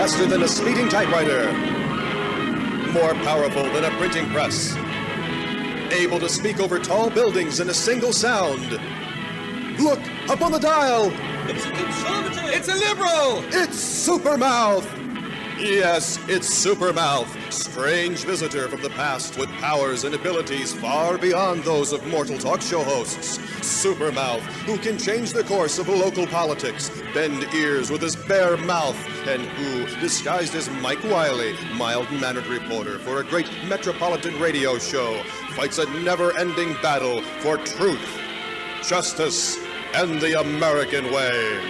faster than a speeding typewriter, more powerful than a printing press, able to speak over tall buildings in a single sound. Look, up on the dial! It's a conservative! It's a liberal! It's Supermouth! Yes, it's Supermouth, strange visitor from the past with powers and abilities far beyond those of mortal talk show hosts. Supermouth, who can change the course of local politics, bend ears with his bare mouth, and who, disguised as Mike Wiley, mild-mannered reporter for a great metropolitan radio show, fights a never-ending battle for truth, justice, and the American way.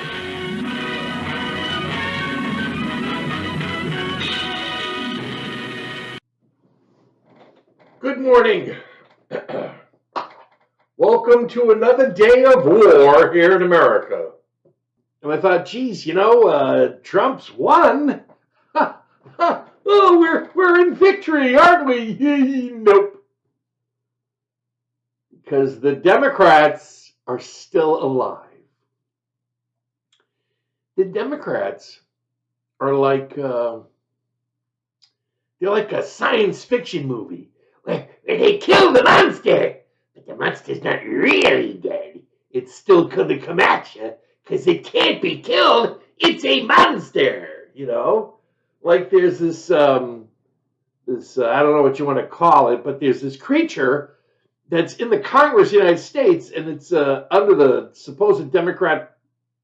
Good morning. Welcome to another day of war here in America. And I thought, geez, Trump's won. Oh, we're in victory, aren't we? Nope. Because the Democrats are still alive. The Democrats are like they're like a science fiction movie. Where they kill the monster, but the monster's not really dead. It's still gonna come at you, because it can't be killed. It's a monster, Like there's this, I don't know what you want to call it, but there's this creature that's in the Congress of the United States, and it's under the supposed Democrat,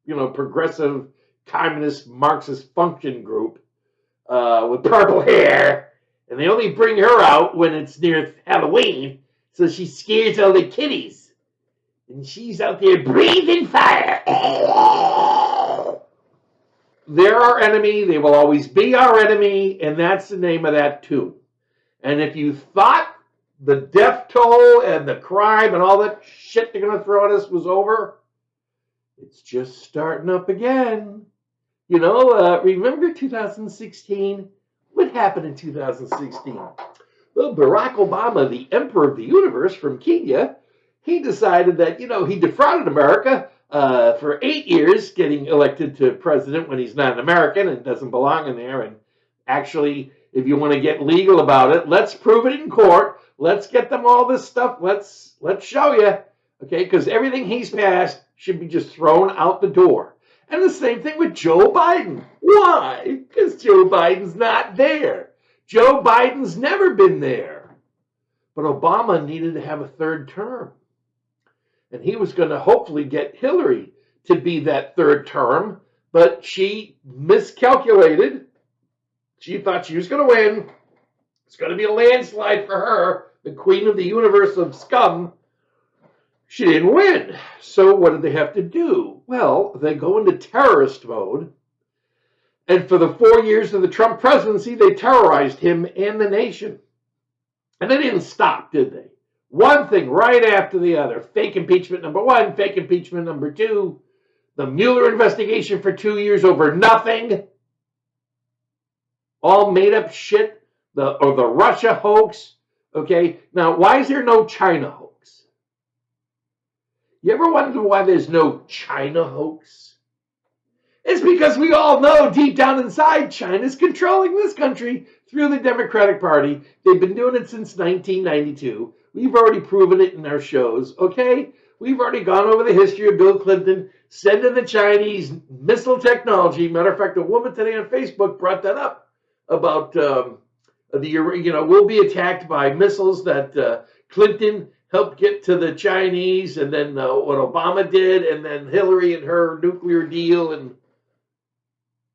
progressive, communist, Marxist function group with purple hair. And they only bring her out when it's near Halloween, so she scares all the kiddies. And she's out there breathing fire. They're our enemy. They will always be our enemy. And that's the name of that tune. And if you thought the death toll and the crime and all that shit they're going to throw at us was over, it's just starting up again. Remember 2016? What happened in 2016? Well, Barack Obama, the emperor of the universe from Kenya, he decided that, he defrauded America for 8 years, getting elected to president when he's not an American and doesn't belong in there. And actually, if you want to get legal about it, let's prove it in court. Let's get them all this stuff. Let's show you, okay? Because everything he's passed should be just thrown out the door. And the same thing with Joe Biden. Why? Because Joe Biden's not there. Joe Biden's never been there. But Obama needed to have a third term. And he was going to hopefully get Hillary to be that third term. But she miscalculated. She thought she was going to win. It's going to be a landslide for her, the queen of the universe of scum. She didn't win. So what did they have to do? Well, they go into terrorist mode. And for the 4 years of the Trump presidency, they terrorized him and the nation. And they didn't stop, did they? One thing right after the other. Fake impeachment number one, fake impeachment number two. The Muller investigation for 2 years over nothing. All made up shit. The Russia hoax. Okay, now why is there no China hoax? You ever wonder why there's no China hoax? It's because we all know deep down inside China's controlling this country through the Democratic Party. They've been doing it since 1992. We've already proven it in our shows, okay? We've already gone over the history of Bill Clinton sending the Chinese missile technology. Matter of fact, a woman today on Facebook brought that up about we'll be attacked by missiles that Clinton helped get to the Chinese, and then what Obama did, and then Hillary and her nuclear deal, and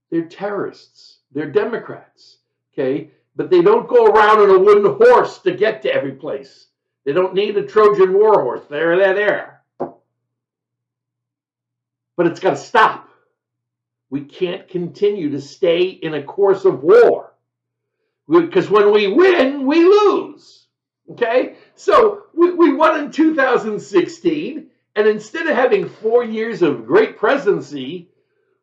they're terrorists. They're Democrats, okay? But they don't go around on a wooden horse to get to every place. They don't need a Trojan war horse. They're there. But it's got to stop. We can't continue to stay in a course of war. Because when we win, we lose. Okay? So we won in 2016, and instead of having 4 years of great presidency,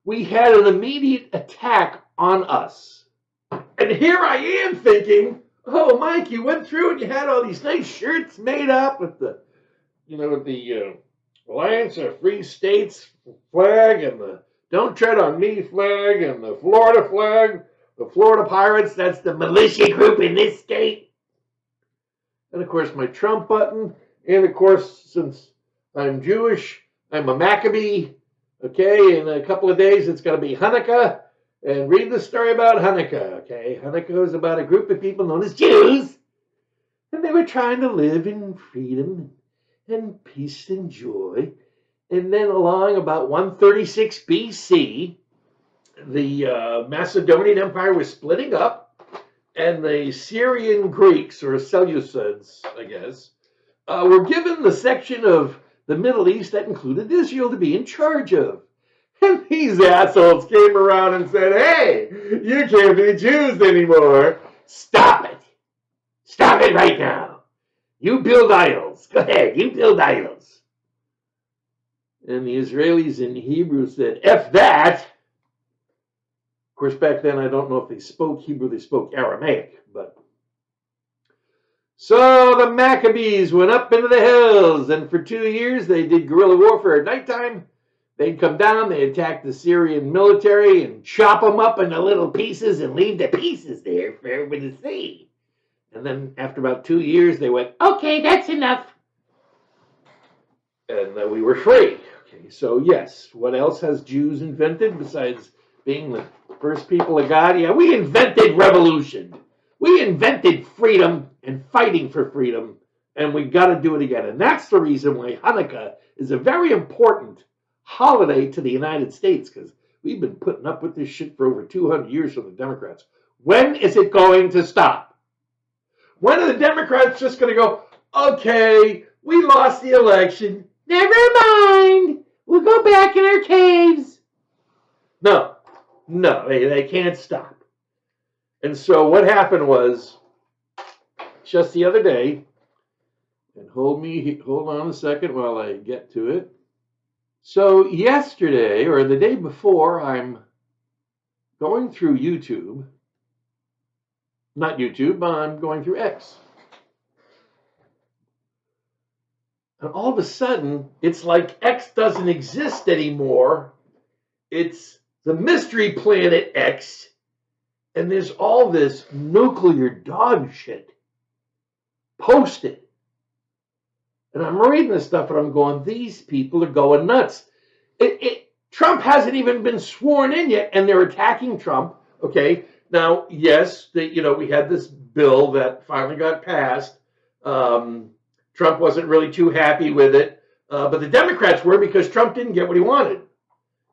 we had an immediate attack on us. And here I am thinking, oh, Mike, you went through and you had all these nice shirts made up with the Alliance of Free States flag and the Don't Tread on Me flag and the Florida flag. The Florida Pirates, that's the militia group in this state. And of course, my Trump button. And of course, since I'm Jewish, I'm a Maccabee. Okay, in a couple of days, it's going to be Hanukkah. And read the story about Hanukkah. Okay, Hanukkah is about a group of people known as Jews. And they were trying to live in freedom and peace and joy. And then along about 136 BC, the Macedonian Empire was splitting up, and the Syrian Greeks, or Seleucids, I guess, were given the section of the Middle East that included Israel to be in charge of. And these assholes came around and said, hey, you can't be Jews anymore. Stop it. Stop it right now. You build idols. Go ahead, you build idols. And the Israelis in Hebrew said, F that. Of course, back then, I don't know if they spoke Hebrew, they spoke Aramaic. But so the Maccabees went up into the hills, and for 2 years, they did guerrilla warfare at nighttime. They'd come down, they'd attack the Syrian military and chop them up into little pieces and leave the pieces there for everybody to see. And then after about 2 years, they went, okay, that's enough. And then we were free. Okay, so yes, what else has Jews invented besides being the first people of God? Yeah, we invented revolution. We invented freedom and fighting for freedom, and we got to do it again. And that's the reason why Hanukkah is a very important holiday to the United States, because we've been putting up with this shit for over 200 years from the Democrats. When is it going to stop? When are the Democrats just going to go, okay, we lost the election, never mind, we'll go back in our caves? No, they can't stop. And so what happened was, just the other day, and hold on a second while I get to it. So yesterday, or the day before, I'm going through YouTube. Not YouTube, I'm going through X. And all of a sudden, it's like X doesn't exist anymore. It's the mystery planet X. And there's all this nuclear dog shit posted. And I'm reading this stuff and I'm going, these people are going nuts. Trump hasn't even been sworn in yet, and they're attacking Trump. Okay, now, yes, we had this bill that finally got passed. Trump wasn't really too happy with it, but the Democrats were, because Trump didn't get what he wanted.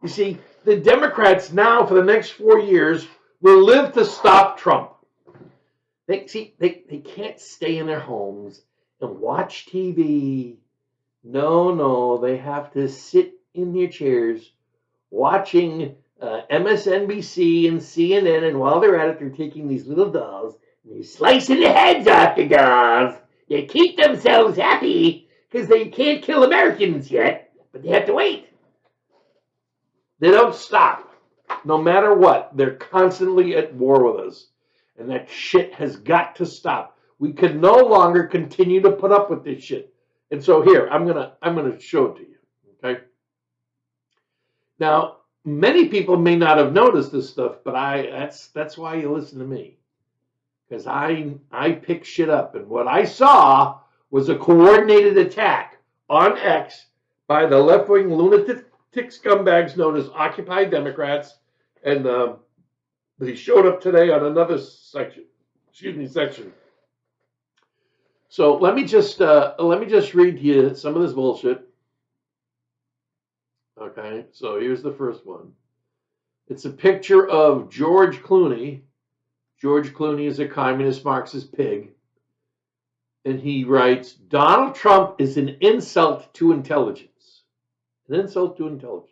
You see, the Democrats now, for the next 4 years, will live to stop Trump. They can't stay in their homes and watch TV. No, they have to sit in their chairs watching MSNBC and CNN, and while they're at it, they're taking these little dolls and they're slicing the heads off the dolls. They keep themselves happy because they can't kill Americans yet, but they have to wait. They don't stop. No matter what, they're constantly at war with us. And that shit has got to stop. We can no longer continue to put up with this shit. And so here, I'm gonna show it to you. Okay? Now, many people may not have noticed this stuff, but that's why you listen to me. Because I pick shit up. And what I saw was a coordinated attack on X by the left-wing lunatic scumbags known as Occupy Democrats. And they showed up today on another section. So let me just read to you some of this bullshit. Okay, so here's the first one. It's a picture of George Clooney. George Clooney is a communist Marxist pig. And he writes, Donald Trump is an insult to intelligence. An insult to intelligence.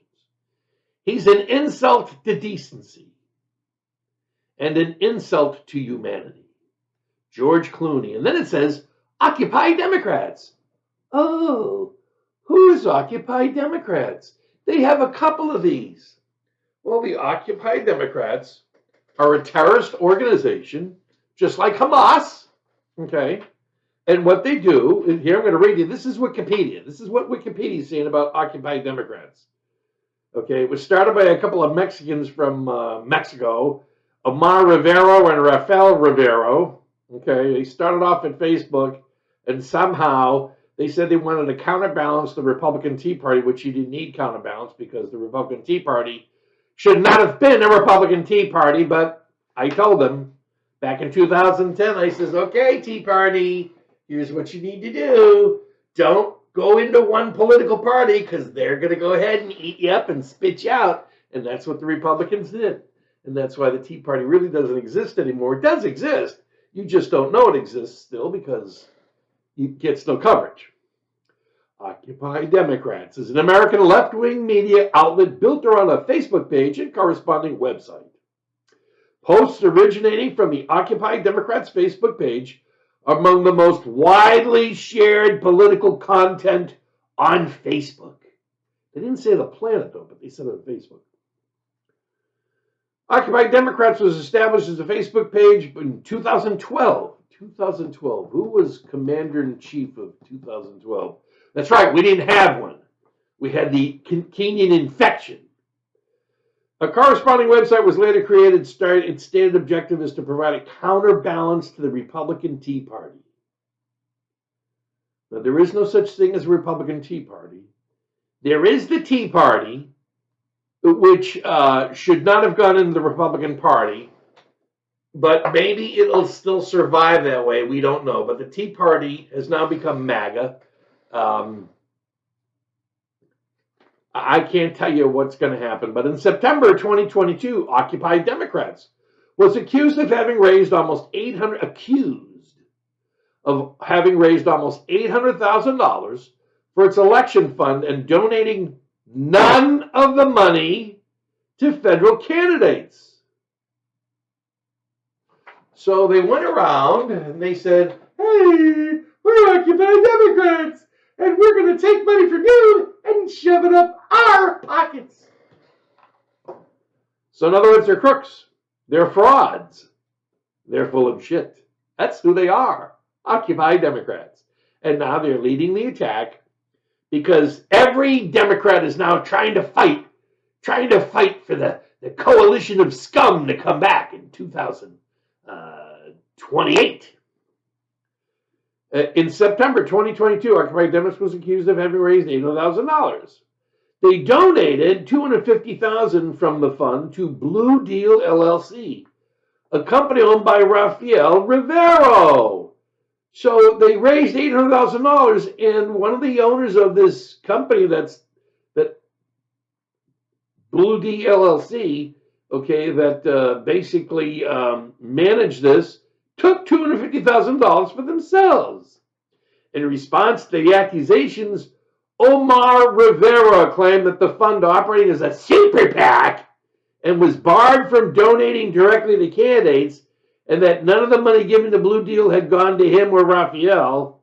He's an insult to decency. And an insult to humanity. George Clooney. And then it says, Occupy Democrats. Oh, who's Occupy Democrats? They have a couple of these. Well, the Occupy Democrats are a terrorist organization, just like Hamas. Okay? And what they do, and here I'm going to read you, this is Wikipedia. This is what Wikipedia is saying about Occupy Democrats. Okay, it was started by a couple of Mexicans from Mexico. Omar Rivero and Rafael Rivero. Okay, they started off at Facebook, and somehow they said they wanted to counterbalance the Republican Tea Party, which you didn't need counterbalance because the Republican Tea Party should not have been a Republican Tea Party. But I told them back in 2010, I says, okay, Tea Party, here's what you need to do. Don't go into one political party because they're going to go ahead and eat you up and spit you out. And that's what the Republicans did. And that's why the Tea Party really doesn't exist anymore. It does exist. You just don't know it exists still because it gets no coverage. Occupy Democrats is an American left-wing media outlet built around a Facebook page and corresponding website. Posts originating from the Occupy Democrats Facebook page are among the most widely shared political content on Facebook. They didn't say the planet, though, but they said it on Facebook. Occupy Democrats was established as a Facebook page in 2012. 2012. Who was commander-in-chief of 2012? That's right, we didn't have one. We had the Kenyan infection. A corresponding website was later created. Its stated objective is to provide a counterbalance to the Republican Tea Party. Now, there is no such thing as a Republican Tea Party. There is the Tea Party, which should not have gone into the Republican Party, but maybe it'll still survive that way. We don't know. But the Tea Party has now become MAGA. I can't tell you what's going to happen. But in September 2022, Occupy Democrats was accused of having raised almost $800,000 for its election fund and donating none of the money to federal candidates. So they went around and they said, hey, we're Occupy Democrats, and we're going to take money from you and shove it up our pockets. So in other words, they're crooks. They're frauds. They're full of shit. That's who they are, Occupy Democrats. And now they're leading the attack because every Democrat is now trying to fight for the coalition of scum to come back in 2028. In September 2022, Occupy Democrats was accused of having raised $800,000. They donated $250,000 from the fund to Blue Deal LLC, a company owned by Rafael Rivero. So they raised $800,000, and one of the owners of this company that Blue Deal LLC, okay, that basically managed this, took $250,000 for themselves. In response to the accusations, Omar Rivera claimed that the fund operating as a super PAC and was barred from donating directly to candidates, and that none of the money given to Blue Deal had gone to him or Raphael.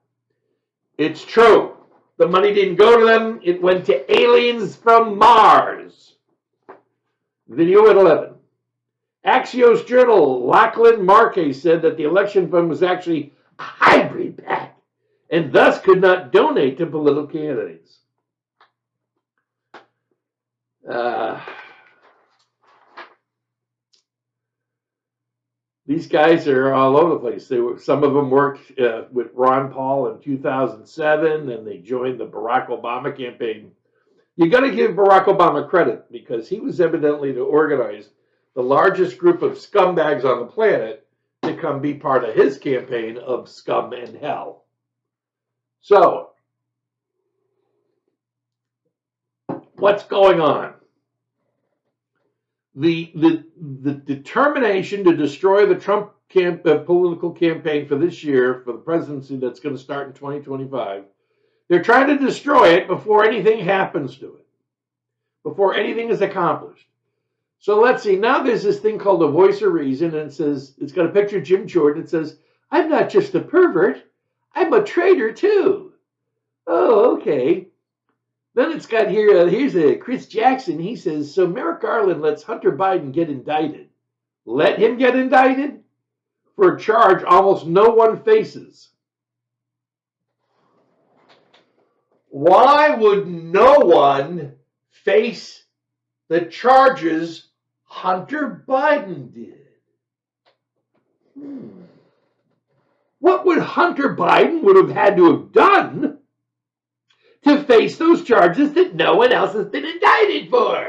It's true. The money didn't go to them. It went to aliens from Mars. Video at 11. Axios Journal, Lachlan Marquez said that the election fund was actually a hybrid PAC and thus could not donate to political candidates. These guys are all over the place. Some of them worked with Ron Paul in 2007, and they joined the Barack Obama campaign. You got to give Barack Obama credit because he was evidently to organize the largest group of scumbags on the planet to come be part of his campaign of scum and hell. So, what's going on? The determination to destroy the Trump political campaign for this year, for the presidency that's going to start in 2025, they're trying to destroy it before anything happens to it, before anything is accomplished. So let's see. Now there's this thing called the Voice of Reason, and it says, it's got a picture of Jim Jordan. It says, I'm not just a pervert, I'm a traitor too. Oh, okay. Then it's got here, here's a Chris Jackson. He says, so Merrick Garland lets Hunter Biden get indicted. Let him get indicted for a charge almost no one faces. Why would no one face the charges Hunter Biden did? What would Hunter Biden would have had to have done to face those charges that no one else has been indicted for?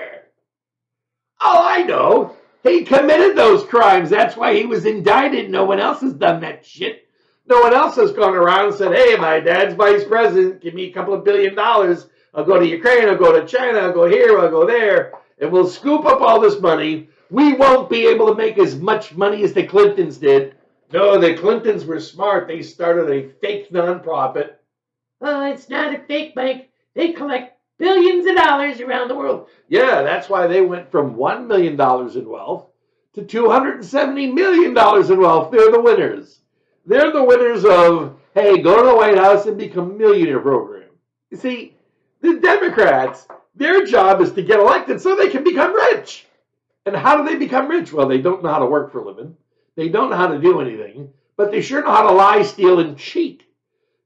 Oh, I know. He committed those crimes. That's why he was indicted. No one else has done that shit. No one else has gone around and said, hey, my dad's vice president. Give me a couple of $1 billion. I'll go to Ukraine. I'll go to China. I'll go here. I'll go there. And we'll scoop up all this money. We won't be able to make as much money as the Clintons did. No, the Clintons were smart. They started a fake nonprofit. Oh, it's not a fake bank. They collect billions of dollars around the world. Yeah, that's why they went from $1 million in wealth to $270 million in wealth. They're the winners. They're the winners of, hey, go to the White House and become a millionaire program. You see, the Democrats, their job is to get elected so they can become rich. And how do they become rich? Well, they don't know how to work for a living. They don't know how to do anything, but they sure know how to lie, steal, and cheat.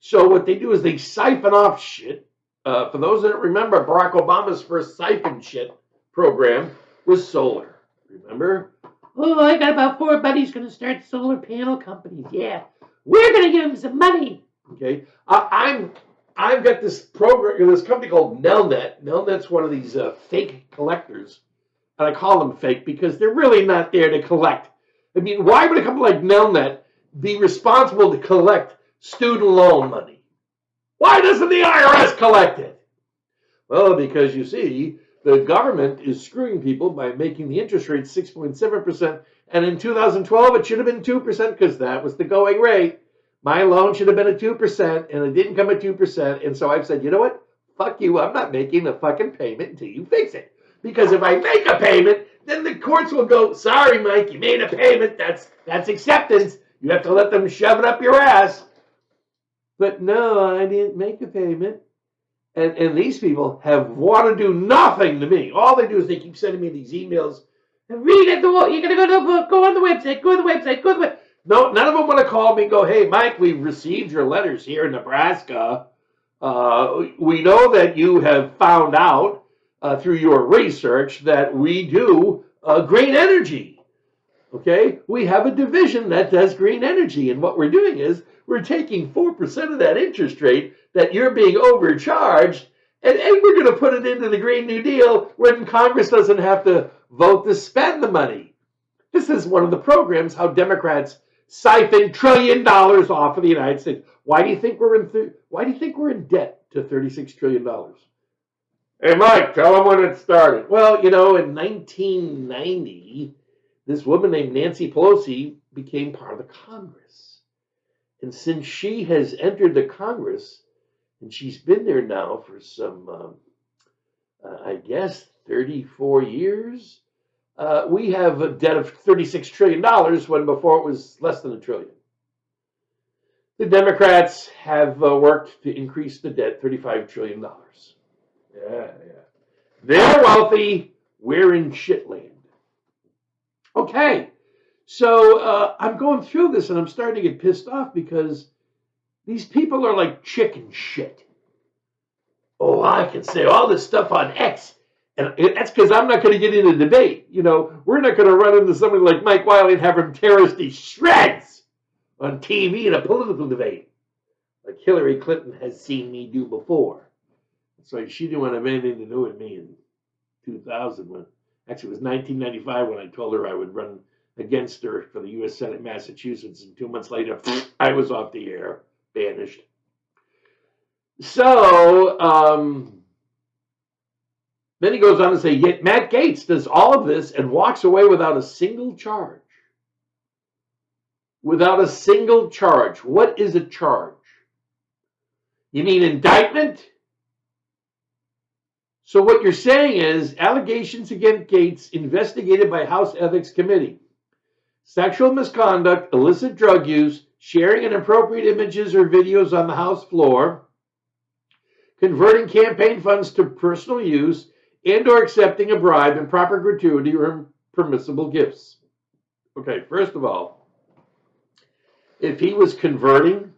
So what they do is they siphon off shit. For those that don't remember, Barack Obama's first siphon shit program was solar. Remember? Oh, I got about 4 buddies going to start solar panel companies. Yeah, we're going to give them some money. Okay, I've got this program, this company called Nelnet. Nelnet's one of these fake collectors, and I call them fake because they're really not there to collect. I mean, why would a company like Nelnet be responsible to collect student loan money? Why doesn't the IRS collect it? Well, because you see, the government is screwing people by making the interest rate 6.7%, and in 2012 it should have been 2% because that was the going rate. My loan should have been at 2%, and it didn't come at 2%, and so I've said, you know what? Fuck you, I'm not making a fucking payment until you fix it. Because if I make a payment, then the courts will go, sorry, Mike, you made a payment, that's acceptance. You have to let them shove it up your ass. But no, I didn't make a payment. And these people have want to do nothing to me. All they do is they keep sending me these emails. Read it. You're going to go to the book. Go on the website. Go to the website. Go to the website. No, none of them want to call me and go, hey, Mike, we've received your letters here in Nebraska. We know that you have found out through your research that we do green energy. Okay? We have a division that does green energy. And what we're doing is we're taking 4% of that interest rate that you're being overcharged, and we're going to put it into the Green New Deal when Congress doesn't have to vote to spend the money. This is one of the programs how Democrats siphon $1 trillion off of the United States. Why do you think we're in debt to $36 trillion? Hey, Mike, tell them when it started. Well, you know, in 1990, this woman named Nancy Pelosi became part of the Congress. And since she has entered the Congress, and she's been there now for some, I guess, 34 years, we have a debt of $36 trillion when before it was less than $1 trillion. The Democrats have worked to increase the debt $35 trillion. Yeah. They're wealthy. We're in shitland. Okay. So I'm going through this and I'm starting to get pissed off because these people are like chicken shit. Oh, I can say all this stuff on X. And that's because I'm not going to get into debate. You know, we're not going to run into somebody like Mike Wiley and have him tear us to shreds on TV in a political debate, like Hillary Clinton has seen me do before. So she didn't want to have anything to do with me in 2000. Actually, it was 1995 when I told her I would run against her for the U.S. Senate, Massachusetts, and 2 months later, I was off the air, banished. So then he goes on to say, yet Matt Gaetz does all of this and walks away without a single charge. Without a single charge. What is a charge? You mean indictment? So what you're saying is allegations against Gaetz investigated by House Ethics Committee. Sexual misconduct, illicit drug use, sharing inappropriate images or videos on the House floor, converting campaign funds to personal use, and or accepting a bribe, improper gratuity, or impermissible gifts. Okay, first of all, if he was converting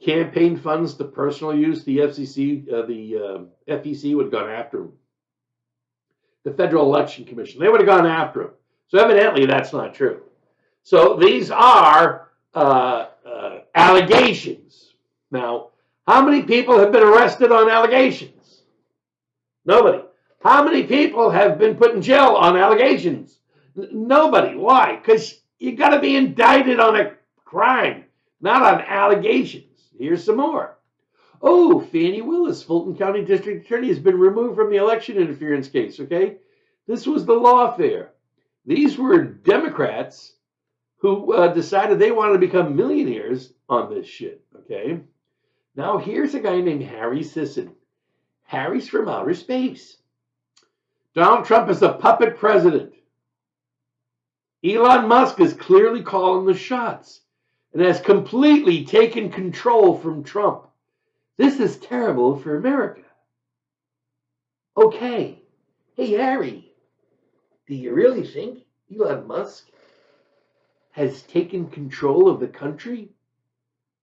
campaign funds to personal use, the FEC would have gone after him. The Federal Election Commission, they would have gone after him. So evidently that's not true. So these are allegations. Now, how many people have been arrested on allegations? Nobody. How many people have been put in jail on allegations? Nobody. Why? Because you got to be indicted on a crime, not on allegations. Here's some more. Oh, Fannie Willis, Fulton County District Attorney, has been removed from the election interference case, okay? This was the lawfare. These were Democrats who decided they wanted to become millionaires on this shit, okay? Now, here's a guy named Harry Sisson. Harry's from outer space. Donald Trump is a puppet president. Elon Musk is clearly calling the shots and has completely taken control from Trump. This is terrible for America. Okay. Hey, Harry, do you really think Elon Musk has taken control of the country?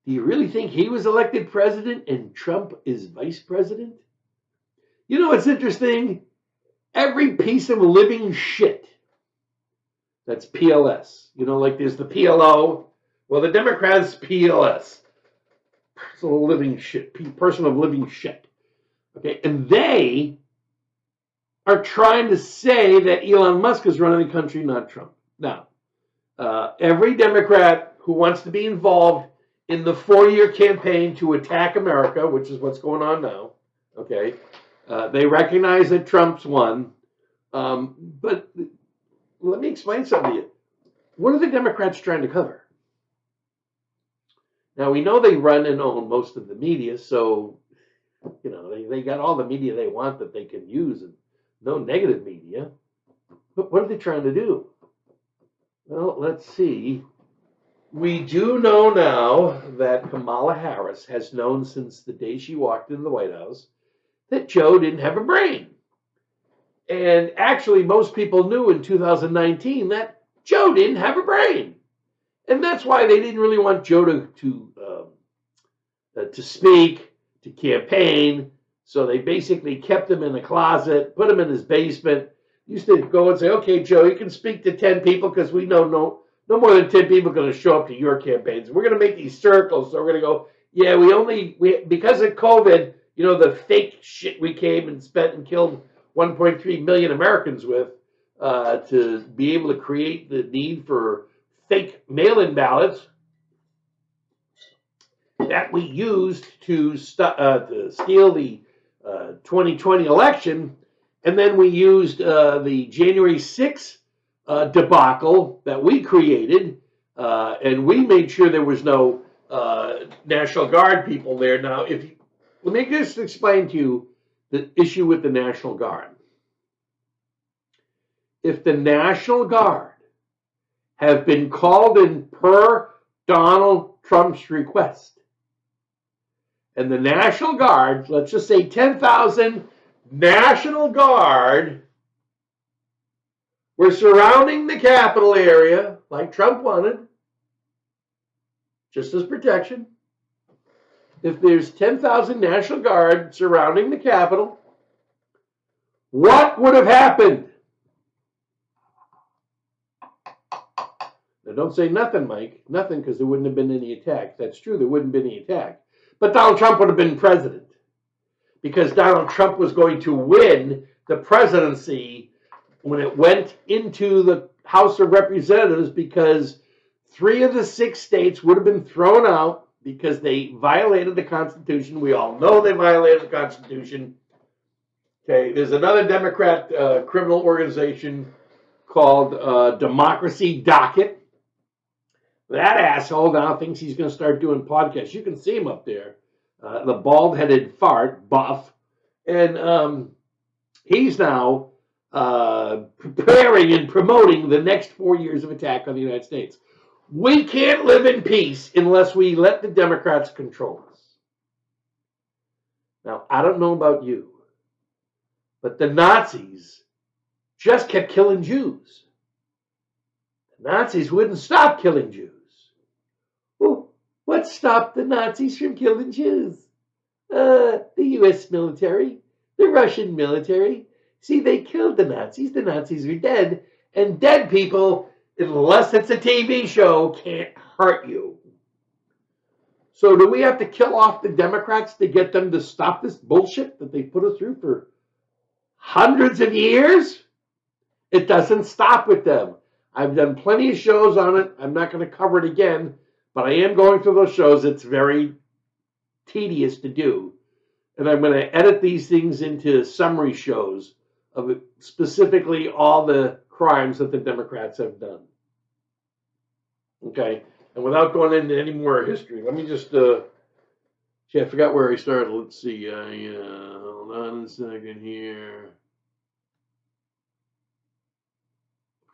Do you really think he was elected president and Trump is vice president? You know what's interesting? Every piece of living shit, that's PLS. You know, like there's the PLO. Well, the Democrats, PLS. Personal living shit. Person of living shit. Okay, and they are trying to say that Elon Musk is running the country, not Trump. Now, every Democrat who wants to be involved in the 4-year campaign to attack America, which is what's going on now, okay, they recognize that Trump's won. But let me explain something to you. What are the Democrats trying to cover? Now, we know they run and own most of the media, so, you know, they got all the media they want that they can use and no negative media. But what are they trying to do? Well, let's see. We do know now that Kamala Harris has known since the day she walked into the White House that Joe didn't have a brain. And actually, most people knew in 2019 that Joe didn't have a brain. And that's why they didn't really want Joe to speak, to campaign. So they basically kept him in a closet, put him in his basement. Used to go and say, okay, Joe, you can speak to 10 people because we know no more than 10 people are going to show up to your campaigns. We're going to make these circles. So we're going to go, yeah, we because of COVID, you know, the fake shit we came and spent and killed 1.3 million Americans with to be able to create the need for fake mail-in ballots that we used to steal the 2020 election. And then we used the January 6th debacle that we created, and we made sure there was no National Guard people there. Now, let me just explain to you the issue with the National Guard. If the National Guard have been called in per Donald Trump's request, and the National Guard, let's just say 10,000 National Guard were surrounding the Capitol area like Trump wanted, just as protection. If there's 10,000 National Guard surrounding the Capitol, what would have happened? Now, don't say nothing, Mike. Nothing, because there wouldn't have been any attack. That's true, there wouldn't have been any attack. But Donald Trump would have been president because Donald Trump was going to win the presidency when it went into the House of Representatives, because 3 of the 6 states would have been thrown out because they violated the Constitution. We all know they violated the Constitution. Okay, there's another Democrat criminal organization called Democracy Docket. That asshole now thinks he's going to start doing podcasts. You can see him up there, the bald-headed fart, buff. And he's now preparing and promoting the next 4 years of attack on the United States. We can't live in peace unless we let the Democrats control us. Now, I don't know about you, but the Nazis just kept killing Jews. The Nazis wouldn't stop killing Jews. Well, what stopped the Nazis from killing Jews? The U.S. military, the Russian military. See, they killed the Nazis. The Nazis are dead. And dead people unless it's a TV show, can't hurt you. So do we have to kill off the Democrats to get them to stop this bullshit that they put us through for hundreds of years? It doesn't stop with them. I've done plenty of shows on it. I'm not going to cover it again, but I am going through those shows. It's very tedious to do. And I'm going to edit these things into summary shows of specifically all the crimes that the Democrats have done. Okay? And without going into any more history, let me just, I forgot where I started. Let's see. Hold on a second here.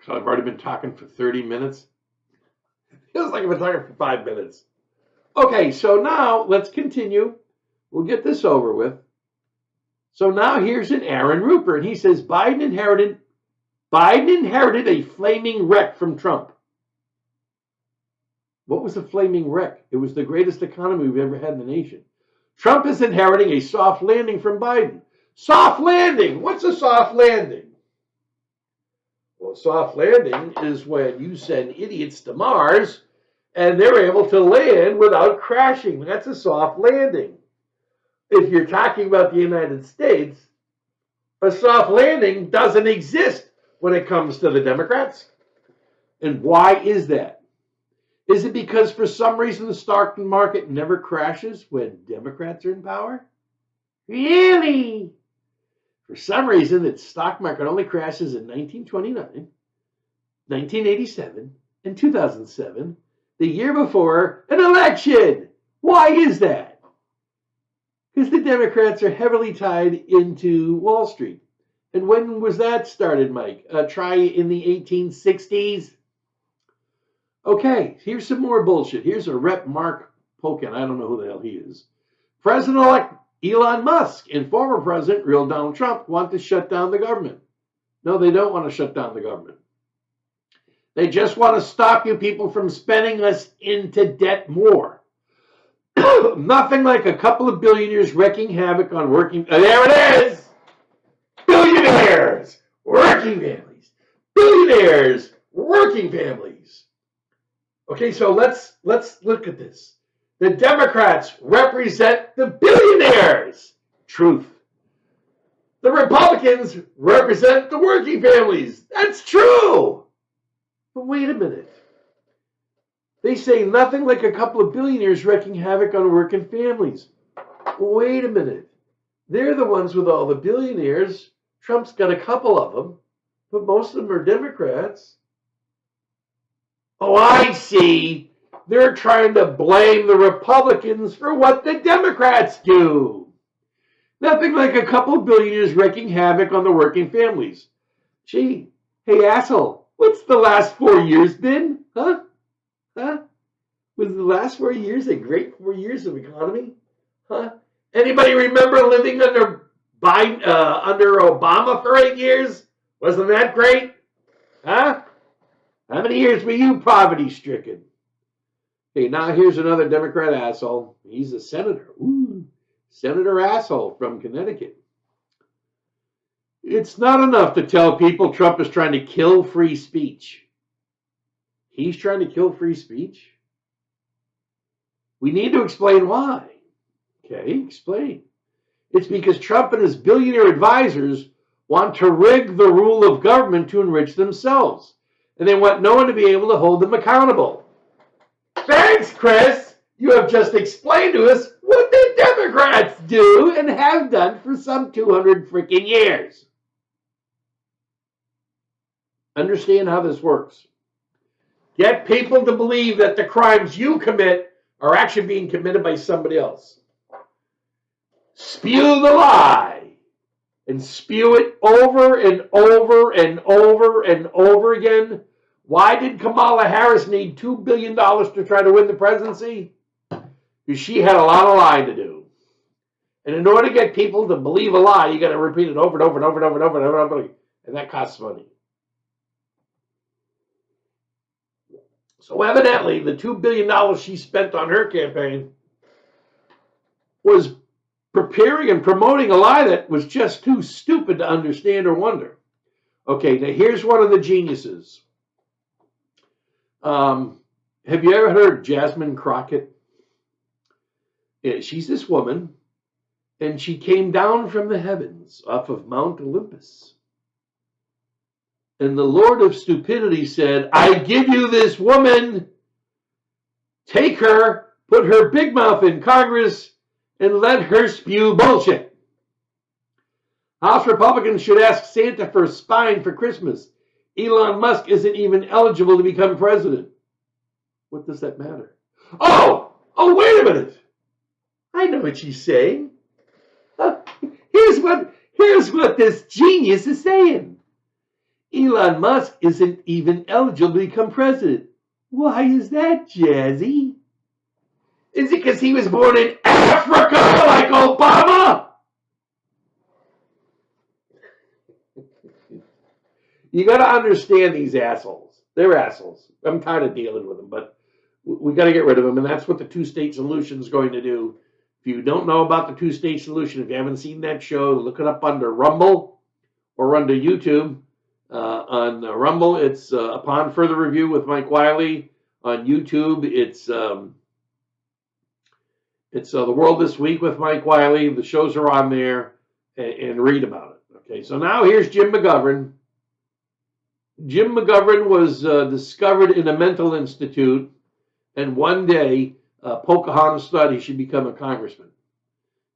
So I've already been talking for 30 minutes. Feels like I've been talking for 5 minutes. Okay, so now let's continue. We'll get this over with. So now here's an Aaron Rupert, and he says Biden inherited a flaming wreck from Trump. What was a flaming wreck? It was the greatest economy we've ever had in the nation. Trump is inheriting a soft landing from Biden. Soft landing? What's a soft landing? Well, soft landing is when you send idiots to Mars and they're able to land without crashing. That's a soft landing. If you're talking about the United States, a soft landing doesn't exist when it comes to the Democrats. And why is that? Is it because for some reason the stock market never crashes when Democrats are in power? Really? For some reason, the stock market only crashes in 1929, 1987, and 2007, the year before an election. Why is that? Because the Democrats are heavily tied into Wall Street. And when was that started, Mike? Try in the 1860s? Okay, here's some more bullshit. Here's a Rep. Mark Pocan. I don't know who the hell he is. President-elect Elon Musk and former President, real Donald Trump, want to shut down the government. No, they don't want to shut down the government. They just want to stop you people from spending us into debt more. Nothing like a couple of billionaires wreaking havoc on working... there it is! Billionaires! Working families! Billionaires! Working families! Okay, so let's look at this. The Democrats represent the billionaires. Truth. The Republicans represent the working families. That's true. But wait a minute. They say nothing like a couple of billionaires wreaking havoc on working families. Wait a minute. They're the ones with all the billionaires. Trump's got a couple of them, but most of them are Democrats. Oh, I see. They're trying to blame the Republicans for what the Democrats do. Nothing like a couple of billionaires wreaking havoc on the working families. Gee, hey, asshole, what's the last 4 years been? Huh? Was the last 4 years a great 4 years of economy? Huh? Anybody remember living under Obama for 8 years? Wasn't that great? Huh? How many years were you poverty-stricken? Okay, now here's another Democrat asshole. He's a senator. Ooh, Senator asshole from Connecticut. It's not enough to tell people Trump is trying to kill free speech. He's trying to kill free speech? We need to explain why. Okay, explain. It's because Trump and his billionaire advisors want to rig the rule of government to enrich themselves. And they want no one to be able to hold them accountable. Thanks, Chris. You have just explained to us what the Democrats do and have done for some 200 freaking years. Understand how this works. Get people to believe that the crimes you commit are actually being committed by somebody else. Spew the lie and spew it over and over and over and over again. Why did Kamala Harris need $2 billion to try to win the presidency? Because she had a lot of lying to do. And in order to get people to believe a lie, you got to repeat it over and over and over and over and over and over and over. And that costs money. So evidently, the $2 billion she spent on her campaign was preparing and promoting a lie that was just too stupid to understand or wonder. Okay, now here's one of the geniuses. Have you ever heard of Jasmine Crockett? Yeah, she's this woman, and she came down from the heavens off of Mount Olympus. And the Lord of Stupidity said, I give you this woman. Take her, put her big mouth in Congress, and let her spew bullshit. House Republicans should ask Santa for a spine for Christmas. Elon Musk isn't even eligible to become president. What does that matter? Oh, wait a minute. I know what she's saying. Here's what this genius is saying. Elon Musk isn't even eligible to become president. Why is that, Jazzy? Is it because he was born in Africa like Obama? You got to understand these assholes. They're assholes. I'm tired of dealing with them, but we got to get rid of them, and that's what the two-state solution is going to do. If you don't know about the two-state solution, if you haven't seen that show, look it up under Rumble or under YouTube. On Rumble, it's Upon Further Review with Mike Wiley. On YouTube, it's The World This Week with Mike Wiley. The shows are on there, and read about it. Okay, so now here's Jim McGovern. Jim McGovern was discovered in a mental institute, and one day Pocahontas thought he should become a congressman.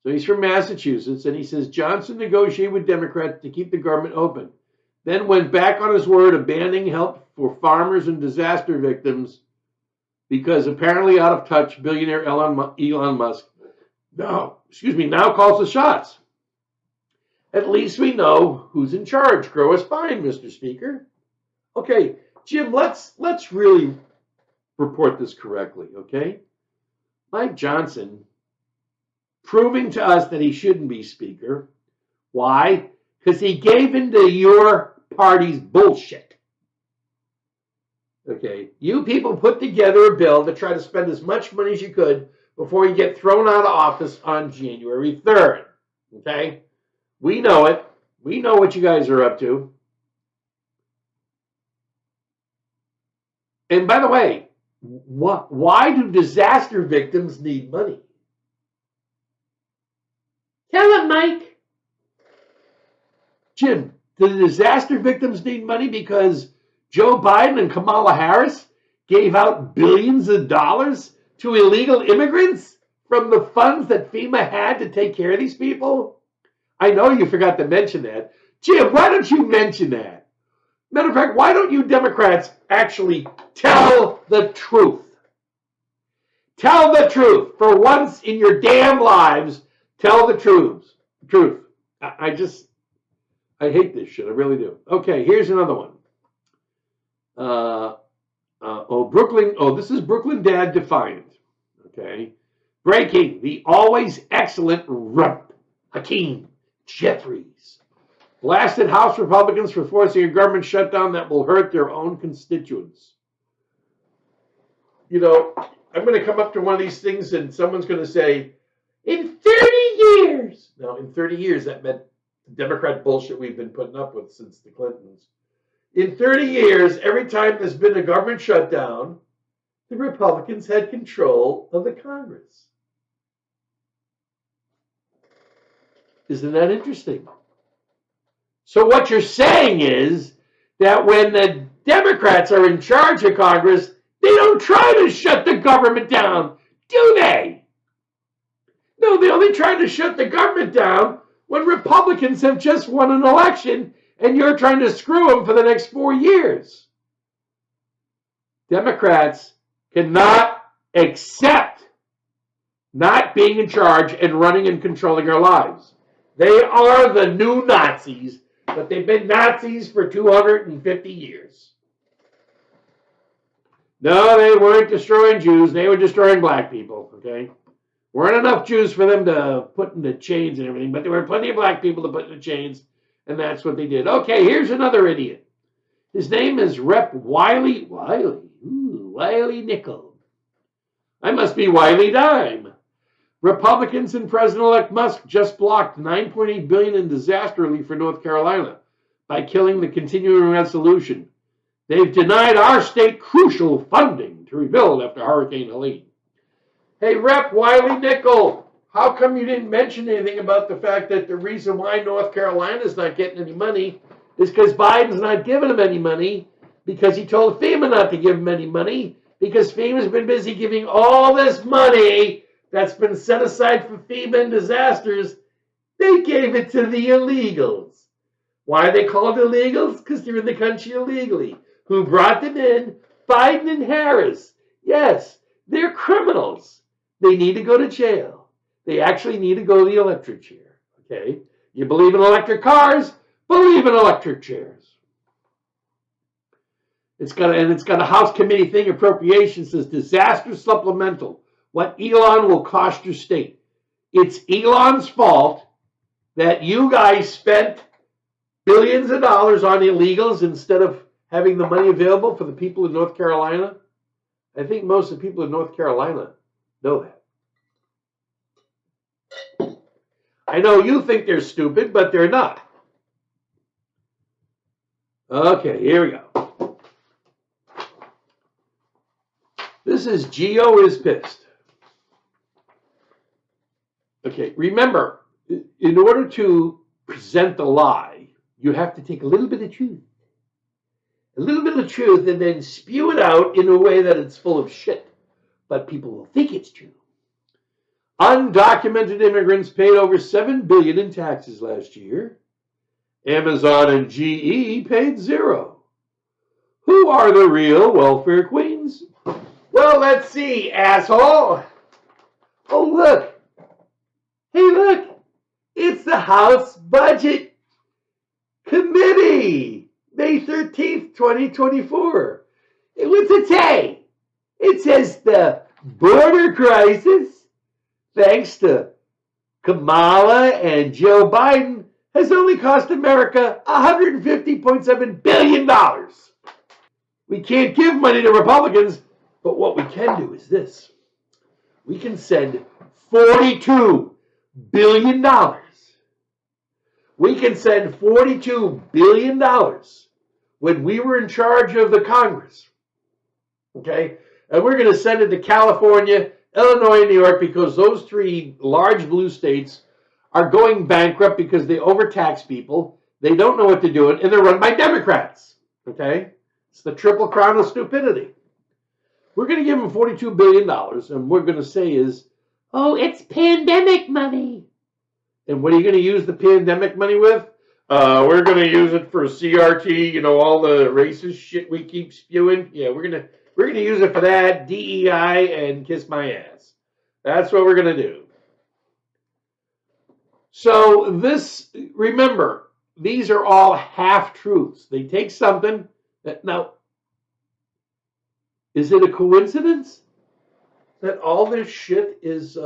So he's from Massachusetts, and he says Johnson negotiated with Democrats to keep the government open, then went back on his word, abandoning help for farmers and disaster victims because apparently out of touch billionaire Elon Musk now calls the shots. At least we know who's in charge. Grow a spine, Mr. Speaker. Okay, Jim, let's really report this correctly, okay? Mike Johnson proving to us that he shouldn't be Speaker. Why? Because he gave into your party's bullshit. Okay, you people put together a bill to try to spend as much money as you could before you get thrown out of office on January 3rd. Okay? We know it. We know what you guys are up to. And by the way, why do disaster victims need money? Tell him, Mike. Jim, do the disaster victims need money because Joe Biden and Kamala Harris gave out billions of dollars to illegal immigrants from the funds that FEMA had to take care of these people? I know you forgot to mention that. Jim, why don't you mention that? Matter of fact, why don't you Democrats actually tell the truth? Tell the truth. For once in your damn lives, tell the truth. I hate this shit. I really do. Okay, here's another one. Brooklyn. Oh, this is Brooklyn Dad Defiant. Okay. Breaking. The always excellent Rep. Hakeem Jeffries blasted House Republicans for forcing a government shutdown that will hurt their own constituents. You know, I'm going to come up to one of these things and someone's going to say, in 30 years. Now, in 30 years, that meant the Democrat bullshit we've been putting up with since the Clintons. In 30 years, every time there's been a government shutdown, the Republicans had control of the Congress. Isn't that interesting? So what you're saying is that when the Democrats are in charge of Congress, they don't try to shut the government down, do they? No, they only try to shut the government down when Republicans have just won an election and you're trying to screw them for the next 4 years. Democrats cannot accept not being in charge and running and controlling our lives. They are the new Nazis, but they've been Nazis for 250 years. No, they weren't destroying Jews. They were destroying black people, okay? Weren't enough Jews for them to put into chains and everything, but there were plenty of black people to put into chains, and that's what they did. Okay, here's another idiot. His name is Rep. Wiley. Wiley Nickel. I must be Wiley Dime. Republicans and President-elect Musk just blocked $9.8 billion in disaster relief for North Carolina by killing the continuing resolution. They've denied our state crucial funding to rebuild after Hurricane Helene. Hey, Rep. Wiley Nickel, how come you didn't mention anything about the fact that the reason why North Carolina's not getting any money is because Biden's not giving them any money, because he told FEMA not to give them any money, because FEMA's been busy giving all this money that's been set aside for FEMA and disasters. They gave it to the illegals. Why are they called illegals? Because they're in the country illegally. Who brought them in? Biden and Harris. Yes, they're criminals. They need to go to jail. They actually need to go to the electric chair. Okay? You believe in electric cars? Believe in electric chairs. It's got a House committee thing, appropriations, says disaster supplemental. What Elon will cost your state. It's Elon's fault that you guys spent billions of dollars on illegals instead of having the money available for the people in North Carolina. I think most of the people in North Carolina know that. I know you think they're stupid, but they're not. Okay, here we go. This is Geo is pissed. Okay, remember, in order to present the lie, you have to take a little bit of truth. A little bit of truth and then spew it out in a way that it's full of shit. But people will think it's true. Undocumented immigrants paid over $7 billion in taxes last year. Amazon and GE paid $0. Who are the real welfare queens? Well, let's see, asshole. Oh, look. Hey, look. It's the House Budget Committee. May 13th, 2024. What's it say? It says the border crisis, thanks to Kamala and Joe Biden, has only cost America $150.7 billion. We can't give money to Republicans, but what we can do is this. We can send $42 billion. We can send $42 billion when we were in charge of the Congress. Okay? And we're going to send it to California, Illinois, and New York, because those three large blue states are going bankrupt because they overtax people. They don't know what they're doing, and they're run by Democrats. Okay? It's the triple crown of stupidity. We're going to give them $42 billion, and what we're going to say is, oh, it's pandemic money. And what are you going to use the pandemic money with? We're going to use it for CRT, all the racist shit we keep spewing. Yeah, we're going to use it for that, DEI, and kiss my ass. That's what we're going to do. So remember, these are all half-truths. They take something now, is it a coincidence that all this shit is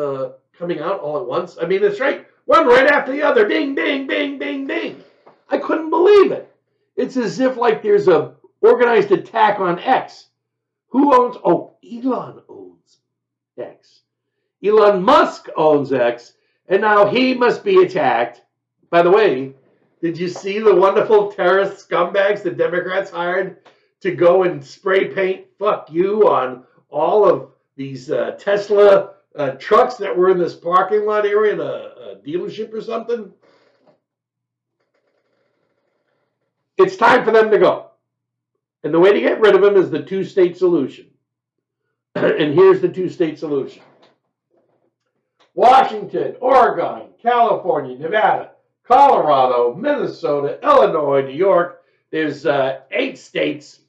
coming out all at once? I mean, it's right. One right after the other. Bing, bing, bing, bing, bing. I couldn't believe it. It's as if like there's a organized attack on X. Who owns? Oh, Elon owns X. Elon Musk owns X. And now he must be attacked. By the way, did you see the wonderful terrorist scumbags the Democrats hired to go and spray paint fuck you on all of these Tesla trucks that were in this parking lot area in a dealership or something? It's time for them to go. And the way to get rid of them is the two-state solution. And here's the two-state solution. Washington, Oregon, California, Nevada, Colorado, Minnesota, Illinois, New York. There's 8 states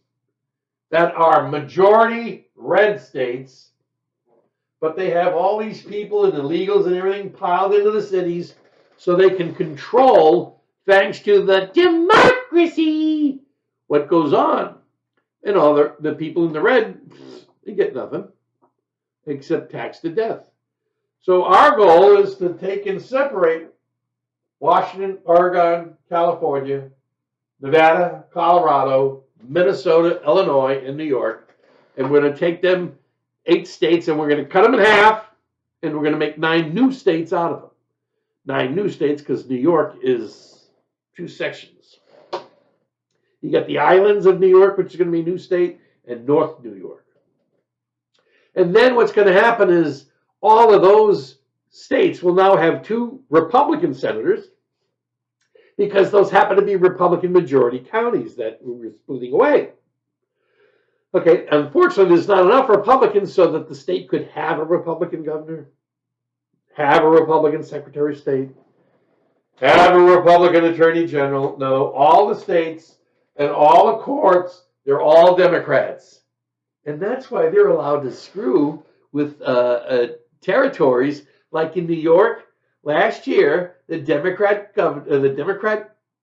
that are majority red states, but they have all these people and illegals and everything piled into the cities so they can control, thanks to the democracy, what goes on. And all the people in the red, they get nothing except taxed to death. So our goal is to take and separate Washington, Oregon, California, Nevada, Colorado, Minnesota, Illinois, and New York. And we're going to take them 8 states and we're going to cut them in half and we're going to make 9 new states out of them. 9 new states because New York is 2 sections. You got the islands of New York, which is going to be a new state, and North New York. And then what's going to happen is all of those states will now have 2 Republican senators because those happen to be Republican majority counties that we're splitting away. Okay, unfortunately, there's not enough Republicans so that the state could have a Republican governor, have a Republican secretary of state, have a Republican attorney general. No, all the states and all the courts, they're all Democrats. And that's why they're allowed to screw with territories like in New York. Last year, the Democrat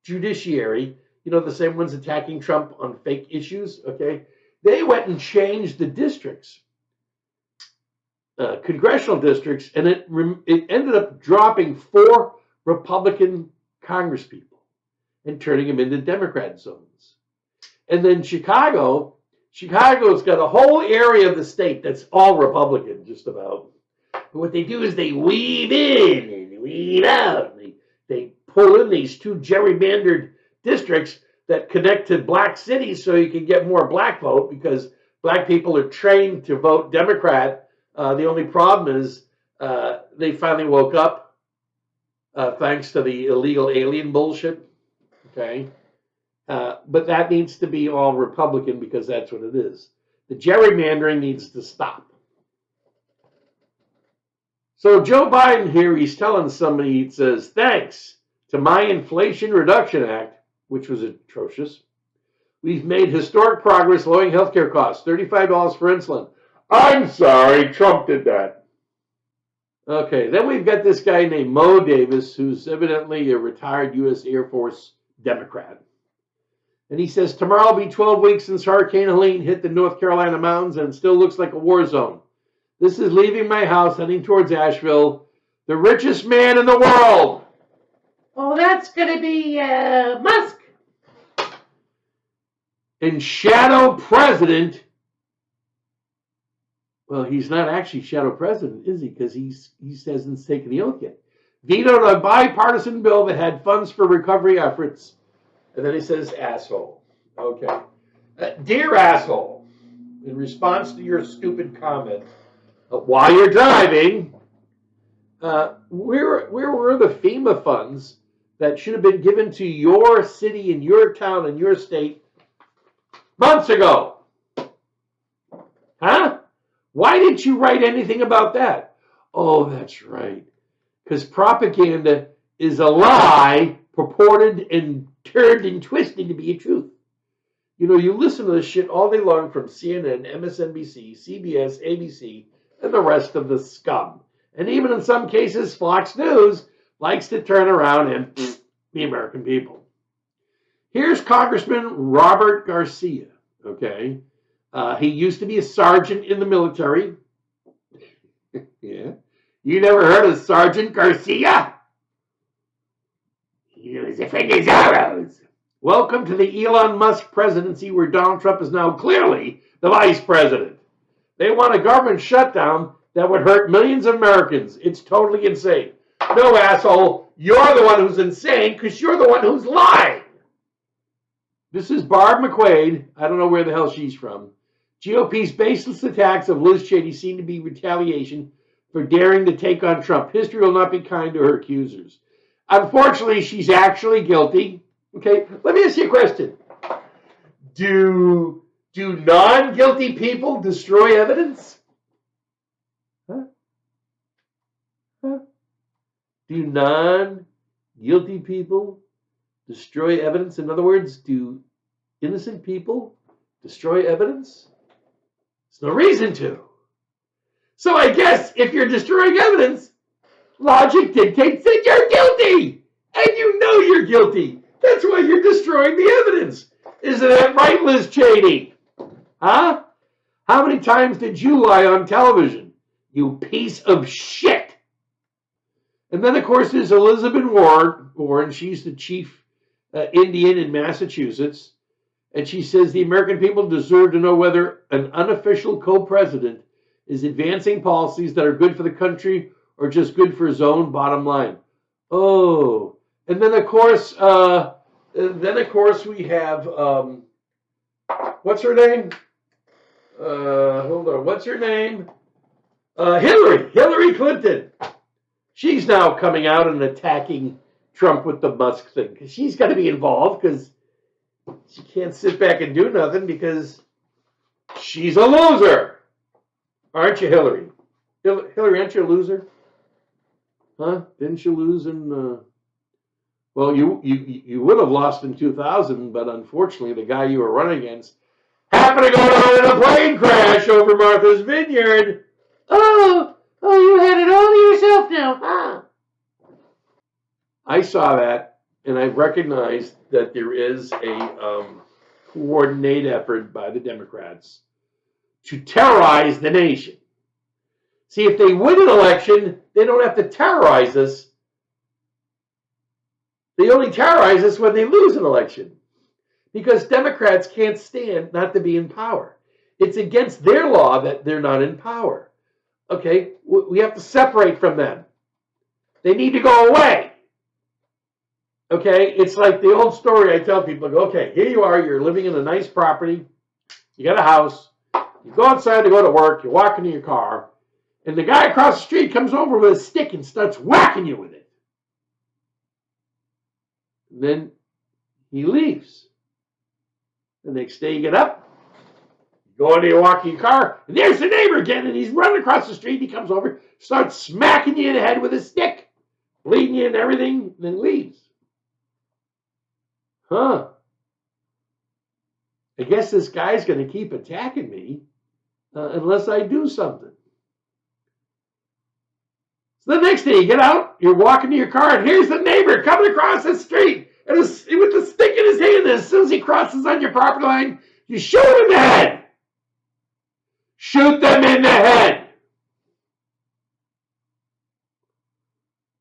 judiciary, the same ones attacking Trump on fake issues, okay, they went and changed the districts, congressional districts, and it ended up dropping 4 Republican congresspeople and turning them into Democrat zones. And then Chicago's got a whole area of the state that's all Republican, just about. But what they do is they weave in and weave out. They pull in these 2 gerrymandered districts that connect to black cities so you can get more black vote because black people are trained to vote Democrat. The only problem is they finally woke up thanks to the illegal alien bullshit. Okay. But that needs to be all Republican because that's what it is. The gerrymandering needs to stop. So Joe Biden here, he's telling somebody, he says, thanks to my Inflation Reduction Act, which was atrocious, we've made historic progress lowering healthcare costs, $35 for insulin. I'm sorry, Trump did that. Okay, then we've got this guy named Mo Davis, who's evidently a retired U.S. Air Force Democrat. And he says, tomorrow will be 12 weeks since Hurricane Helene hit the North Carolina mountains and it still looks like a war zone. This is leaving my house, heading towards Asheville, the richest man in the world. Oh, that's going to be Musk. And shadow president, well, he's not actually shadow president, is he? Because he hasn't taken the oath yet. Vetoed a bipartisan bill that had funds for recovery efforts. And then he says, asshole. Okay. Dear asshole, in response to your stupid comment, while you're driving, where were the FEMA funds that should have been given to your city and your town and your state months ago? Huh? Why didn't you write anything about that? Oh, that's right. Because propaganda is a lie purported and turned and twisted to be a truth. You listen to this shit all day long from CNN, MSNBC, CBS, ABC, and the rest of the scum. And even in some cases, Fox News likes to turn around and the American people. Here's Congressman Robert Garcia, okay? He used to be a sergeant in the military. Yeah. You never heard of Sergeant Garcia? He was a friend of Zorro's. Welcome to the Elon Musk presidency where Donald Trump is now clearly the vice president. They want a government shutdown that would hurt millions of Americans. It's totally insane. No, asshole, you're the one who's insane because you're the one who's lying. This is Barb McQuaid. I don't know where the hell she's from. GOP's baseless attacks of Liz Cheney seem to be retaliation for daring to take on Trump. History will not be kind to her accusers. Unfortunately, she's actually guilty. Okay, let me ask you a question. Do non-guilty people destroy evidence? Huh? Do non-guilty people destroy evidence? In other words, do innocent people destroy evidence? There's no reason to. So I guess if you're destroying evidence, logic dictates that you're guilty. And you know you're guilty. That's why you're destroying the evidence. Isn't that right, Liz Cheney? Huh? How many times did you lie on television? You piece of shit. And then, of course, there's Elizabeth Warren. She's the chief Indian in Massachusetts. And she says the American people deserve to know whether an unofficial co-president is advancing policies that are good for the country or just good for his own bottom line. Oh. And then, of course, Then, of course, we have, what's her name? Hold on, what's her name? Hillary Clinton. She's now coming out and attacking Trump with the Musk thing, because she's got to be involved, because she can't sit back and do nothing, because she's a loser. Aren't you, Hillary? Hillary, aren't you a loser? Huh? Didn't you lose in... Well, you would have lost in 2000, but unfortunately, the guy you were running against happened to go down in a plane crash over Martha's Vineyard. Oh, you had it all to yourself now, huh? I saw that, and I recognized that there is a coordinated effort by the Democrats to terrorize the nation. See, if they win an election, they don't have to terrorize us. They only terrorize us when they lose an election, because Democrats can't stand not to be in power. It's against their law that they're not in power. Okay, we have to separate from them. They need to go away. Okay, it's like the old story I tell people. I go, okay, here you are, you're living in a nice property, you got a house, you go outside to go to work, you walk into your car, and the guy across the street comes over with a stick and starts whacking you with it. And then he leaves. The next day you get up, you go into your walking car, and there's the neighbor again, and he's running across the street. He comes over, starts smacking you in the head with a stick, bleeding you and everything, and then leaves. Huh. I guess this guy's going to keep attacking me unless I do something. So the next day you get out, you're walking to your car, and here's the neighbor coming across the street and with the stick in his hand. And as soon as he crosses on your property line, you shoot him in the head. Shoot them in the head.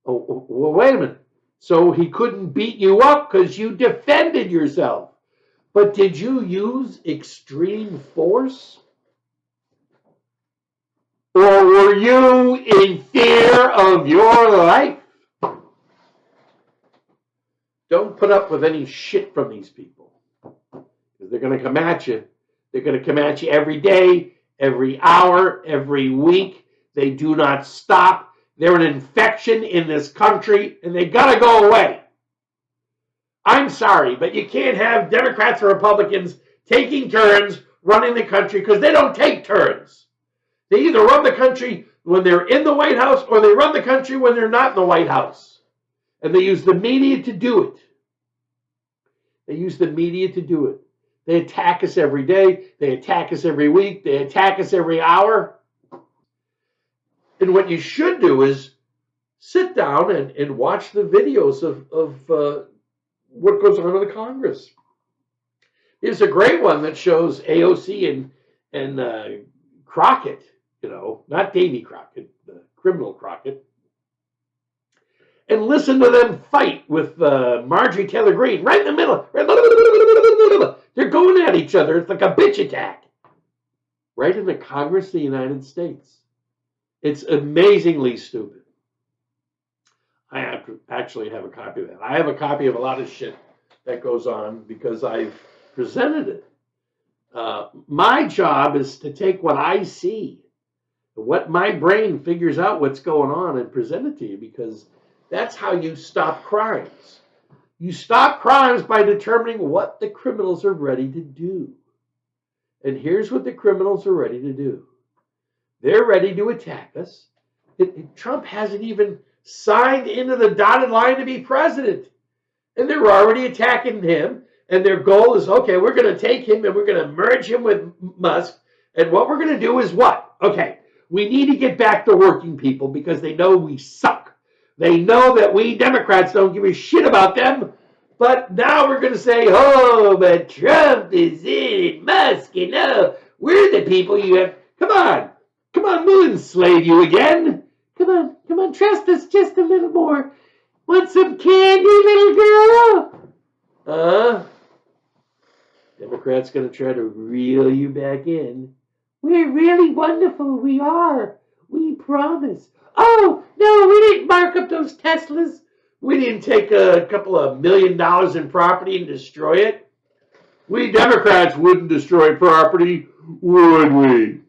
Oh, well, wait a minute. So he couldn't beat you up because you defended yourself. But did you use extreme force? Or were you in fear of your life? Don't put up with any shit from these people. Because they're going to come at you. They're going to come at you every day, every hour, every week. They do not stop. They're an infection in this country, and they got to go away. I'm sorry, but you can't have Democrats or Republicans taking turns running the country, because they don't take turns. They either run the country when they're in the White House, or they run the country when they're not in the White House. And they use the media to do it. They use the media to do it. They attack us every day. They attack us every week. They attack us every hour. And what you should do is sit down and watch the videos of what goes on in the Congress. There's a great one that shows AOC and Crockett, not Davy Crockett, the criminal Crockett. And listen to them fight with Marjorie Taylor Greene right in the middle. They're going at each other. It's like a bitch attack. Right in the Congress of the United States. It's amazingly stupid. I actually have a copy of that. I have a copy of a lot of shit that goes on because I've presented it. My job is to take what I see, what my brain figures out what's going on, and present it to you, because that's how you stop crimes. You stop crimes by determining what the criminals are ready to do. And here's what the criminals are ready to do. They're ready to attack us. Trump hasn't even signed into the dotted line to be president. And they're already attacking him. And their goal is, okay, we're going to take him and we're going to merge him with Musk. And what we're going to do is what? Okay, we need to get back to working people, because they know we suck. They know that we Democrats don't give a shit about them. But now we're going to say, oh, but Trump is in and Musk, we're the people you have. Come on, we'll enslave you again. Come on, trust us just a little more. Want some candy, little girl? Democrats going to try to reel you back in. We're really wonderful, we are. We promise. Oh, no, we didn't mark up those Teslas. We didn't take a couple of $1 million in property and destroy it. We Democrats wouldn't destroy property, would we?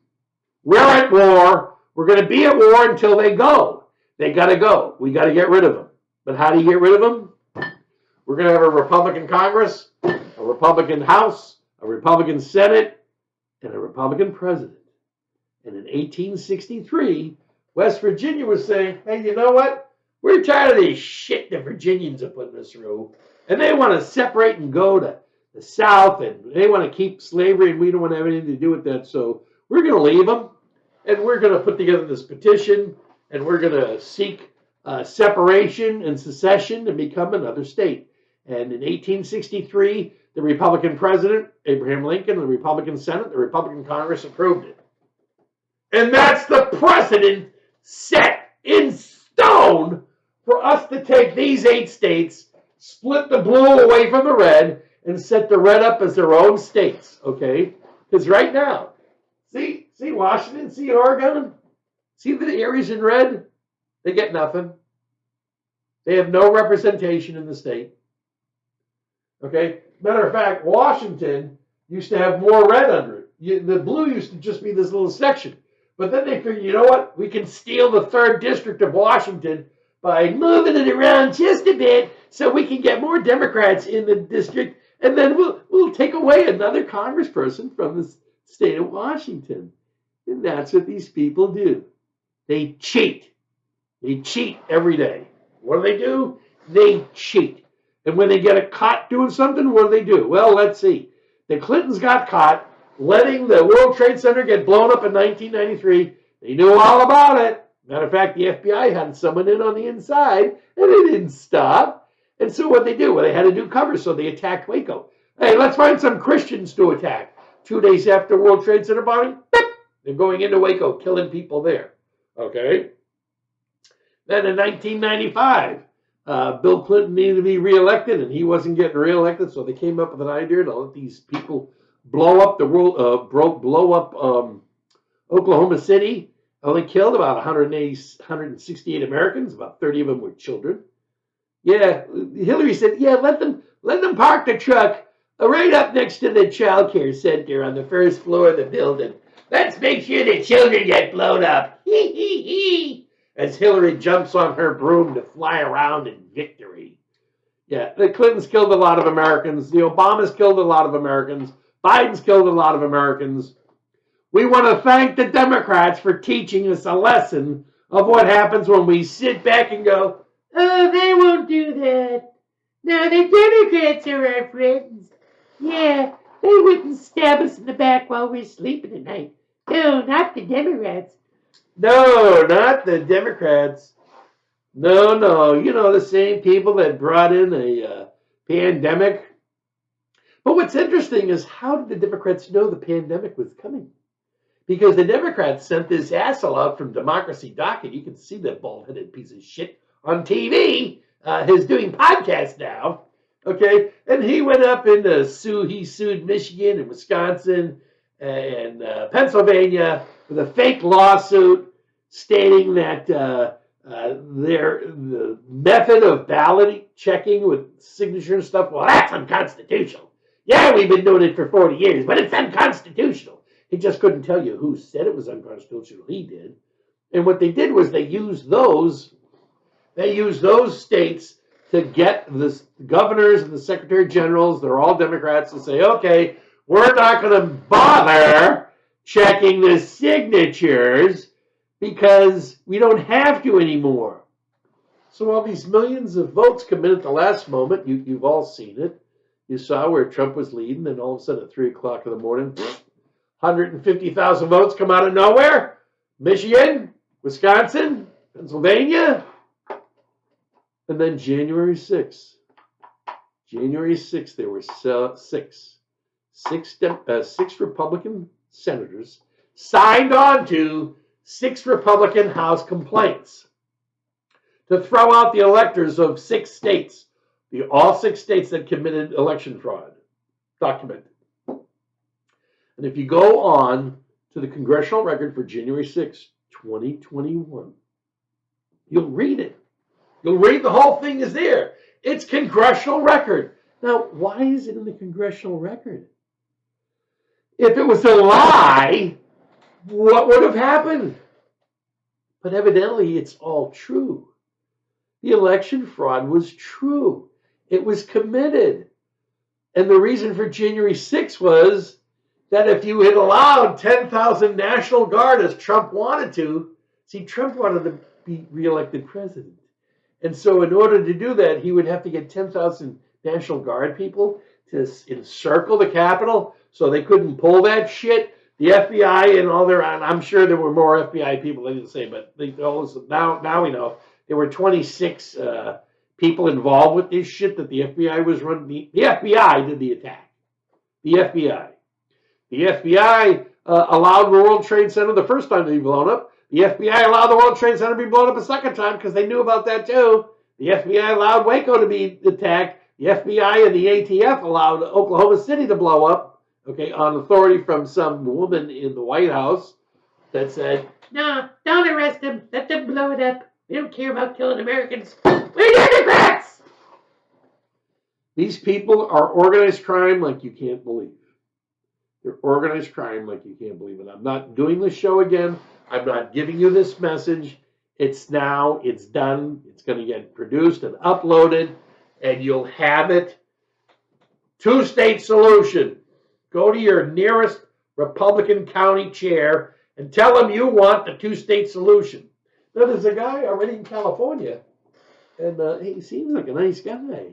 We're at war. We're going to be at war until they go. They got to go. We got to get rid of them. But how do you get rid of them? We're going to have a Republican Congress, a Republican House, a Republican Senate, and a Republican President. And in 1863, West Virginia was saying, hey, you know what? We're tired of this shit the Virginians are putting us through. And they want to separate and go to the South, and they want to keep slavery, and we don't want to have anything to do with that. So we're going to leave them, and we're going to put together this petition, and we're going to seek separation and secession and become another state. And in 1863, the Republican president, Abraham Lincoln, the Republican Senate, the Republican Congress approved it. And that's the precedent set in stone for us to take these 8 states, split the blue away from the red, and set the red up as their own states, okay? Because right now, see Washington, see Oregon, see the areas in red? They get nothing. They have no representation in the state. Okay? Matter of fact, Washington used to have more red under it. The blue used to just be this little section. But then they figured, you know what? We can steal the 3rd district of Washington by moving it around just a bit so we can get more Democrats in the district, and then we'll take away another congressperson from the state of Washington. And that's what these people do. They cheat. They cheat every day. What do? They cheat. And when they get caught doing something, what do? Well, let's see. The Clintons got caught letting the World Trade Center get blown up in 1993. They knew all about it. Matter of fact, the FBI had someone in on the inside, and they didn't stop. And so what they do? Well, they had to do cover, so they attacked Waco. Hey, let's find some Christians to attack. 2 days after World Trade Center bombing, they're going into Waco, killing people there. Okay? Then in 1995, Bill Clinton needed to be reelected, and he wasn't getting reelected, so they came up with an idea to let these people blow up Oklahoma City. Only killed about 168 Americans. About 30 of them were children. Yeah, Hillary said, yeah, let them park the truck right up next to the child care center on the 1st floor of the building. Let's make sure the children get blown up. Hee hee hee. As Hillary jumps on her broom to fly around in victory. Yeah, the Clintons killed a lot of Americans. The Obamas killed a lot of Americans. Biden's killed a lot of Americans. We want to thank the Democrats for teaching us a lesson of what happens when we sit back and go, oh, they won't do that. No, the Democrats are our friends. Yeah, they wouldn't stab us in the back while we're sleeping at night. No, not the Democrats. No, not the Democrats. No. You know, the same people that brought in a pandemic. But what's interesting is, how did the Democrats know the pandemic was coming? Because the Democrats sent this asshole out from Democracy Docket. You can see that bald-headed piece of shit on TV. He's doing podcasts now. Okay? And he went up and he sued Michigan and Wisconsin and Pennsylvania with a fake lawsuit stating that the method of ballot checking with signature and stuff, well, that's unconstitutional. Yeah, we've been doing it for 40 years, but it's unconstitutional. He just couldn't tell you who said it was unconstitutional. He did. And what they did was they used those states to get the governors and the secretary generals, they're all Democrats, to say, okay, we're not going to bother checking the signatures because we don't have to anymore. So all these millions of votes come in at the last moment. You've all seen it. You saw where Trump was leading, and all of a sudden at 3 o'clock in the morning, 150,000 votes come out of nowhere. Michigan, Wisconsin, Pennsylvania. And then January 6th. January 6th, there were six Republican senators signed on to 6 Republican House complaints to throw out the electors of 6 states. All 6 states that committed election fraud, documented. And if you go on to the congressional record for January 6, 2021, you'll read it. You'll read the whole thing is there. It's congressional record. Now, why is it in the congressional record? If it was a lie, what would have happened? But evidently, it's all true. The election fraud was true. It was committed. And the reason for January 6th was that if you had allowed 10,000 National Guard, as Trump wanted to, see, Trump wanted to be reelected president. And so in order to do that, he would have to get 10,000 National Guard people to encircle the Capitol so they couldn't pull that shit. The FBI and all their, and I'm sure there were more FBI people, they didn't say, but they also, now we know there were 26 people involved with this shit that the FBI was running. The FBI did the attack. The FBI. The FBI allowed the World Trade Center the first time to be blown up. The FBI allowed the World Trade Center to be blown up a second time because they knew about that too. The FBI allowed Waco to be attacked. The FBI and the ATF allowed Oklahoma City to blow up, okay, on authority from some woman in the White House that said, no, don't arrest them. Let them blow it up. We don't care about killing Americans. We're Democrats! These people are organized crime like you can't believe. They're organized crime like you can't believe it. I'm not doing the show again. I'm not giving you this message. It's now, it's done. It's going to get produced and uploaded, and you'll have it. Two-state solution. Go to your nearest Republican county chair and tell them you want the two-state solution. Now, there's a guy already in California, and he seems like a nice guy.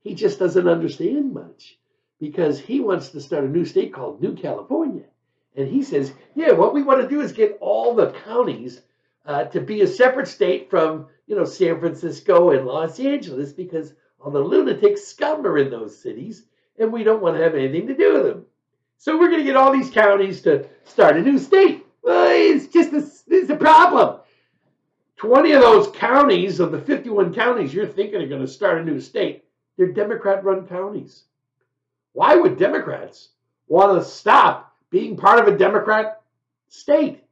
He just doesn't understand much because he wants to start a new state called New California. And he says, yeah, what we want to do is get all the counties to be a separate state from, San Francisco and Los Angeles because all the lunatic scum are in those cities, and we don't want to have anything to do with them. So we're going to get all these counties to start a new state. Well, it's a problem. 20 of those counties, of the 51 counties you're thinking are going to start a new state, they're Democrat-run counties. Why would Democrats want to stop being part of a Democrat state?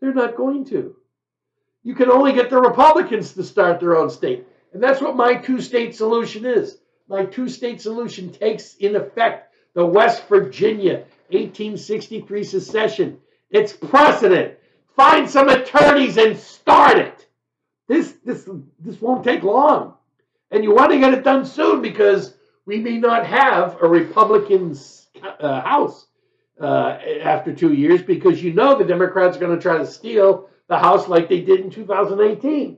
They're not going to. You can only get the Republicans to start their own state. And that's what my two-state solution is. My two-state solution takes in effect the West Virginia 1863 secession. It's precedent. Find some attorneys and start it. This won't take long. And you want to get it done soon because we may not have a Republican House after 2 years because the Democrats are going to try to steal the House like they did in 2018.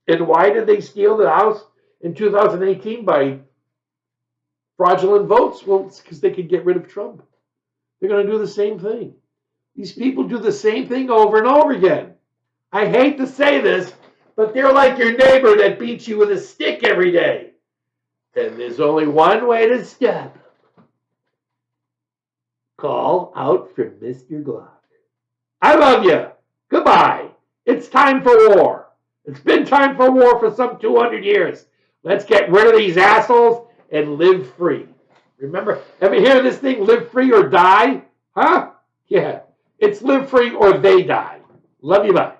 And why did they steal the House in 2018 by fraudulent votes? Well, it's because they could get rid of Trump. They're going to do the same thing. These people do the same thing over and over again. I hate to say this, but they're like your neighbor that beats you with a stick every day. And there's only one way to stop them. Call out for Mr. Glock. I love you. Goodbye. It's time for war. It's been time for war for some 200 years. Let's get rid of these assholes and live free. Remember, ever hear this thing, live free or die? Huh? Yeah. It's live free or they die. Love you, bye.